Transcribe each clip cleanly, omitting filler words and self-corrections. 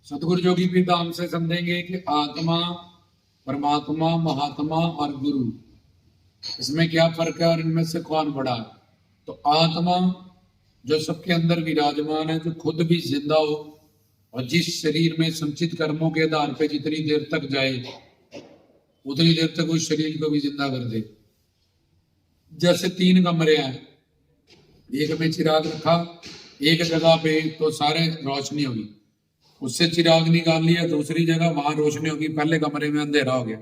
सतगुरु जोगी भी दाम से समझेंगे कि आत्मा, परमात्मा, महात्मा और गुरु, इसमें क्या फर्क है और इनमें से कौन बड़ा है। तो आत्मा जो सबके अंदर विराजमान है, जो खुद भी जिंदा हो और जिस शरीर में संचित कर्मों के आधार पे जितनी देर तक जाए उतनी देर तक उस शरीर को भी जिंदा कर दे। जैसे 3 कमरे हैं, एक में चिराग रखा, एक जगह पे तो सारे रोशनी होगी, उससे चिराग निकाल लिया, दूसरी जगह वहां रोशनी होगी, पहले कमरे में अंधेरा हो गया।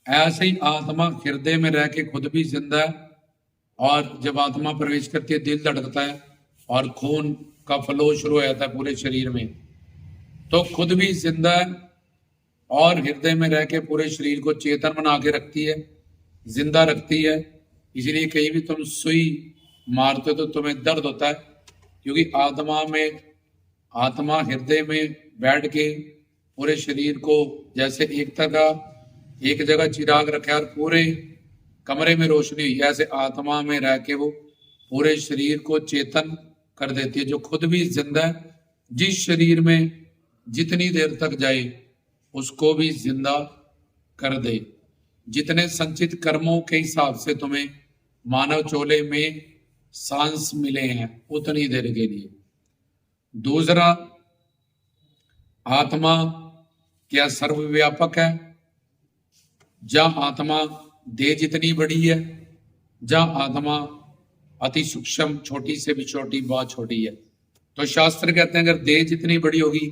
ऐसे ही आत्मा हृदय में रह के खुद भी जिंदा है, और जब आत्मा प्रवेश करती है दिल धड़कता है और खून का फ्लो शुरू हो जाता है पूरे शरीर में, तो खुद भी जिंदा है और हृदय में रह के पूरे शरीर को चेतन बना के रखती है, जिंदा रखती है। इसलिए कहीं भी तुम सुई मारते हो तो तुम्हें दर्द होता है, क्योंकि आत्मा हृदय में बैठ के पूरे शरीर को, जैसे एक जगह चिराग रखा और पूरे कमरे में रोशनी हुई, ऐसे आत्मा में रह के वो पूरे शरीर को चेतन कर देती है, जो खुद भी जिंदा है। जिस शरीर में जितनी देर तक जाए उसको भी जिंदा कर दे। जितने संचित कर्मों के हिसाब से तुम्हें मानव चोले में सांस मिले हैं उतनी देर के लिए। दूसरा, आत्मा क्या सर्वव्यापक है? जहां आत्मा देह जितनी बड़ी है, जहां आत्मा अति सूक्ष्म, छोटी से भी छोटी, बहुत छोटी है। तो शास्त्र कहते हैं अगर देह जितनी बड़ी होगी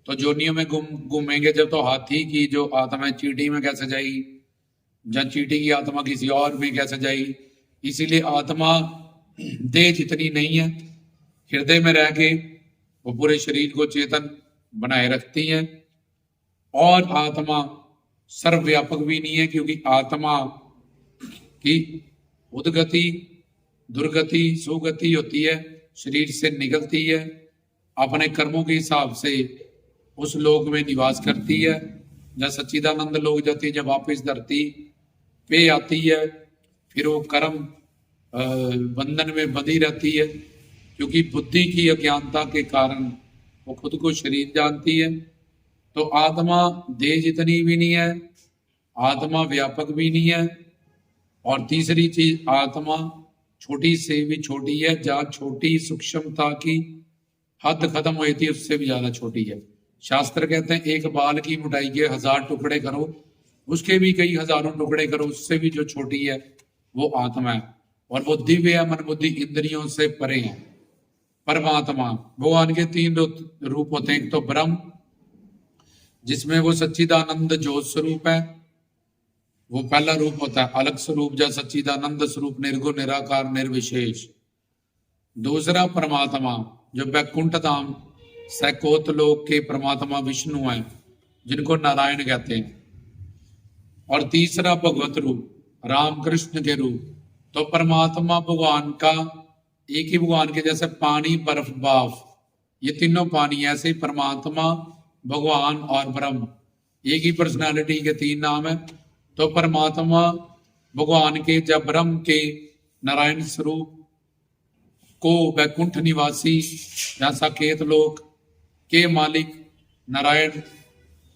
तो जोनियों में घूमेंगे जब, तो हाथी की जो आत्मा है चींटी में कैसे जाएगी, जहाँ चींटी की आत्मा किसी और में कैसे जाएगी। इसीलिए आत्मा देह जितनी नहीं है, हृदय में रह के वो पूरे शरीर को चेतन बनाए रखती है। और आत्मा सर्वव्यापक भी नहीं है, क्योंकि आत्मा की उद्गति, दुर्गति, सुगति होती है, शरीर से निकलती है, अपने कर्मों के हिसाब से उस लोक में निवास करती है। जब सच्चिदानंद लोक जाती है, जब वापिस धरती पे आती है, फिर वो कर्म बंधन में बंधी रहती है, क्योंकि बुद्धि की अज्ञानता के कारण वो खुद को शरीर जानती है। तो आत्मा देह जितनी भी नहीं है, आत्मा व्यापक भी नहीं है। और तीसरी चीज, आत्मा छोटी से भी छोटी है, जहाँ छोटी सूक्ष्मता की हद खत्म हुई थी उससे भी ज्यादा छोटी है। शास्त्र कहते हैं एक बाल की मोटाई के 1000 टुकड़े करो, उसके भी कई हजारों टुकड़े करो, उससे भी जो छोटी है वो आत्मा है। और वो दिव्य है, मन बुद्धि इंद्रियों से परे है। परमात्मा, भगवान के 3 रूप होते हैं। एक तो ब्रह्म, जिसमें वो सच्चिदानंद ज्योत स्वरूप है, वो पहला रूप होता है। अलग स्वरूप जैसा सच्चिदानंद स्वरूप, निर्गुण, निराकार, निर्विशेष। दूसरा परमात्मा, जो वैकुंठ धाम सैकोत लोक के परमात्मा विष्णु हैं, जिनको नारायण कहते हैं। और तीसरा भगवत रूप, राम कृष्ण के रूप। तो परमात्मा भगवान का एक ही भगवान के, जैसे पानी, बर्फ, भाप, ये तीनों पानी, ऐसे ही परमात्मा, भगवान और ब्रह्म एक ही पर्सनालिटी के 3 नाम है। तो परमात्मा भगवान के, जब ब्रह्म के नारायण स्वरूप को वैकुंठ निवासी या साकेत लोक के मालिक नारायण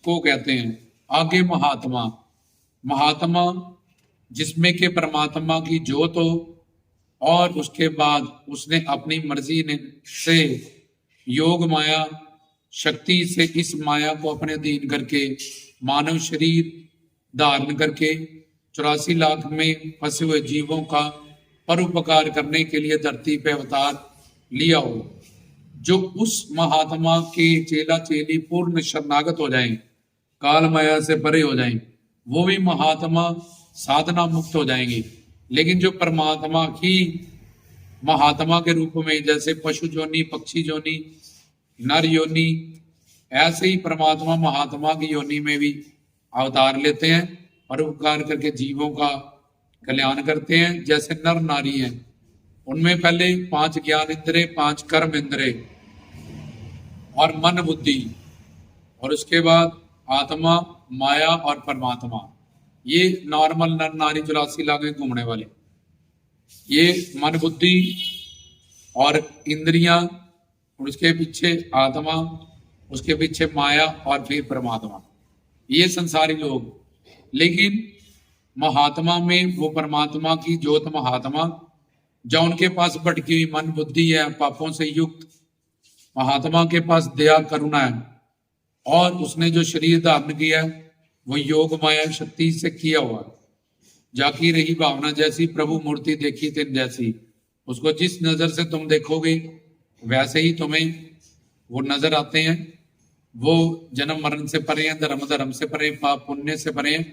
को कहते हैं। आगे महात्मा, महात्मा जिसमें के परमात्मा की ज्योत हो और उसके बाद उसने अपनी मर्जी से योग माया शक्ति से इस माया को अपने अधीन करके मानव शरीर धारण करके 84 लाख में फंसे हुए जीवों का परोपकार करने के लिए धरती पे अवतार लिया हो। जो उस महात्मा के चेला चेली पूर्ण शरणागत हो जाएं, काल माया से परे हो जाएं, वो भी महात्मा साधना मुक्त हो जाएंगे। लेकिन जो परमात्मा ही महात्मा के रूप में, जैसे पशु जोनी, पक्षी जोनी, नर योनि, ऐसे ही परमात्मा महात्मा की योनि में भी अवतार लेते हैं और उपकार करके जीवों का कल्याण करते हैं। जैसे नर नारी हैं, उनमें पहले 5 ज्ञान इंद्रिय, 5 कर्म इंद्रिय और मन बुद्धि, और उसके बाद आत्मा, माया और परमात्मा। ये नॉर्मल नर नारी 84 लाख में घूमने वाले, ये मन बुद्धि और इंद्रियां, और उसके पीछे आत्मा उसके पीछे माया और फिर परमात्मा, ये संसारी लोग। लेकिन महात्मा में वो परमात्मा की ज्योत महात्मा, जो उनके पास भटकी हुई मन बुद्धि है, पापों से युक्त, महात्मा के पास दया करुणा है, और उसने जो शरीर धारण किया है वो योग माया शक्ति से किया हुआ है। जाकी रही भावना जैसी, प्रभु मूर्ति देखी तेन जैसी। उसको जिस नजर से तुम देखोगे वैसे ही तुम्हें वो नजर आते हैं। वो जन्म मरण से परे हैं, धर्म धर्म से परे, पाप पुण्य से परे हैं।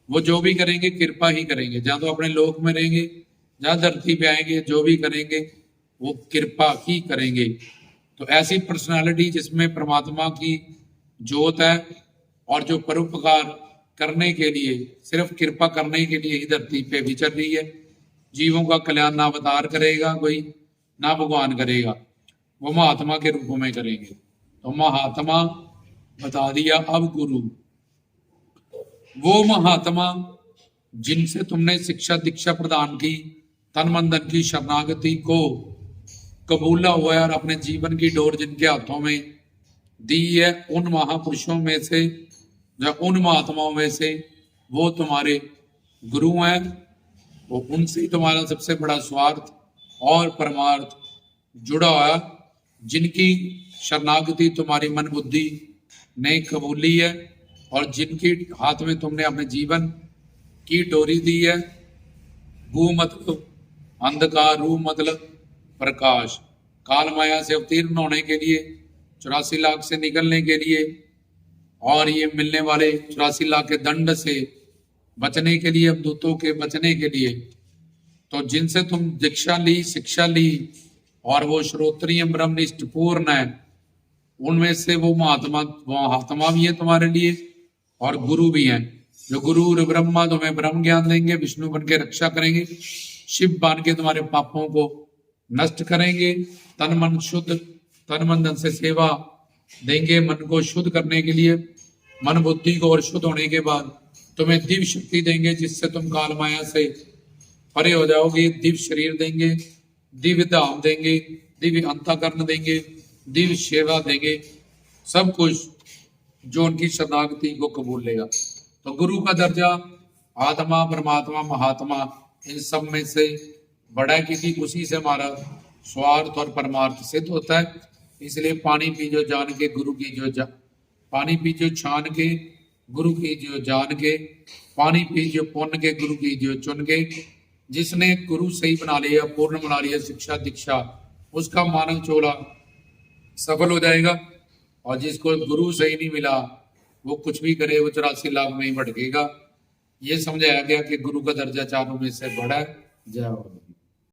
वो जो भी करेंगे कृपा ही करेंगे। जहाँ तो अपने लोक में रहेंगे, जहाँ धरती पे आएंगे, जो भी करेंगे वो कृपा ही करेंगे। तो ऐसी पर्सनालिटी जिसमें परमात्मा की ज्योत है और जो परोपकार करने के लिए, सिर्फ कृपा करने के लिए ही धरती पे विचर रही है। जीवों का कल्याण ना अवतार करेगा कोई, ना भगवान करेगा, वो महात्मा के रूप में करेंगे। तो महात्मा बता दिया। अब गुरु, वो महात्मा जिनसे तुमने शिक्षा दीक्षा प्रदान की, तन मन धन की शरणागति को कबूला हुआ है और अपने जीवन की डोर जिनके हाथों में दी है, उन महापुरुषों में से या उन महात्माओं में से वो तुम्हारे गुरु हैं। वो उनसे ही तुम्हारा सबसे बड़ा स्वार्थ और परमार्थ जुड़ा हुआ, जिनकी शरणागति तुम्हारी मन बुद्धि ने कबूली है और जिनके हाथ में तुमने अपने जीवन की डोरी दी है। गु मतलब अंधकार, रू मतलब प्रकाश। काल माया से अवतीर्ण होने के लिए, 84 लाख से निकलने के लिए, और ये मिलने वाले 84 लाख के दंड से बचने के लिए, अवधूतों के बचने के लिए, तो जिनसे तुम दीक्षा ली, शिक्षा ली और वो श्रोत्रिय ब्रह्मनिष्ठ पूर्ण है, उनमें से वो महात्मा भी है तुम्हारे लिए और गुरु भी हैं। जो गुरु ब्रह्मा तुम्हें ब्रह्म ज्ञान देंगे, विष्णु बन के रक्षा करेंगे, शिव बन के तुम्हारे पापों को नष्ट करेंगे, तन मन शुद्ध, तन मन धन से सेवा देंगे, मन को शुद्ध करने के लिए, मन बुद्धि को और शुद्ध होने के बाद तुम्हें दिव्य शक्ति देंगे, जिससे तुम काल माया से परे हो जाओगे। दिव्य शरीर देंगे, दिव्य धाम देंगे, दिव्य अंतःकरण देंगे, दिव्य सेवा देंगे, सब कुछ जो उनकी शरणागति को कबूल लेगा। तो गुरु का दर्जा आत्मा, परमात्मा, महात्मा, इन सब में से बड़ा है, क्योंकि उसी से हमारा स्वार्थ और परमार्थ सिद्ध होता है। इसलिए पानी पीजो जान के गुरु की जो पानी पीजो छान के गुरु की जो जान के, पानी पीजो पुण्य के गुरु की जो चुन के। जिसने गुरु सही बना लिया, पूर्ण बना लिया शिक्षा दीक्षा, उसका मानव चोला सफल हो जाएगा। और जिसको गुरु सही नहीं मिला, वो कुछ भी करे, वो 84 लाख में ही भटकेगा। ये समझाया गया कि गुरु का दर्जा चारों में से बड़ा है। जय हो।